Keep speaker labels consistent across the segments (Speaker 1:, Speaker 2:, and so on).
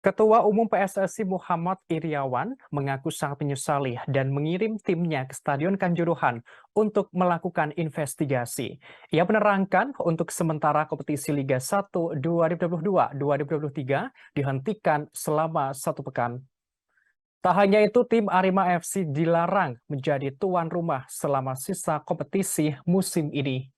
Speaker 1: Ketua Umum PSSI Muhammad Iriawan mengaku sangat menyesali dan mengirim timnya ke Stadion Kanjuruhan untuk melakukan investigasi. Ia menerangkan untuk sementara kompetisi Liga 1 2022-2023 dihentikan selama 1 pekan. Tak hanya itu, tim Arema FC dilarang menjadi tuan rumah selama sisa kompetisi musim ini.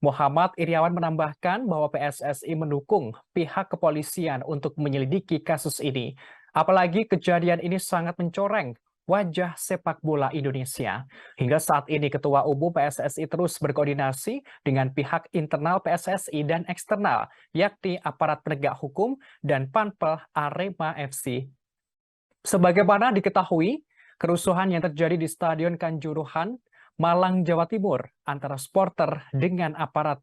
Speaker 1: Muhammad Iriawan menambahkan bahwa PSSI mendukung pihak kepolisian untuk menyelidiki kasus ini. Apalagi kejadian ini sangat mencoreng wajah sepak bola Indonesia. Hingga saat ini Ketua Umum PSSI terus berkoordinasi dengan pihak internal PSSI dan eksternal, yakni aparat penegak hukum dan Panpel Arema FC. Sebagaimana diketahui, kerusuhan yang terjadi di Stadion Kanjuruhan Malang, Jawa Timur, antara supporter dengan aparat.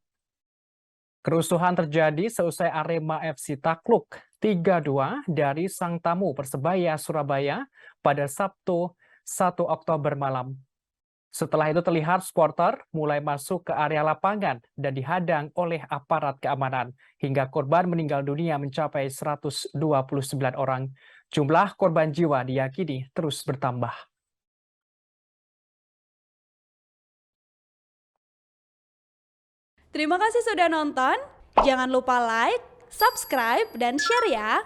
Speaker 1: Kerusuhan terjadi seusai Arema FC takluk 3-2 dari sang tamu Persebaya Surabaya pada Sabtu 1 Oktober malam. Setelah itu terlihat supporter mulai masuk ke area lapangan dan dihadang oleh aparat keamanan, hingga korban meninggal dunia mencapai 129 orang. Jumlah korban jiwa diyakini terus bertambah.
Speaker 2: Terima kasih sudah nonton. Jangan lupa like, subscribe, dan share ya.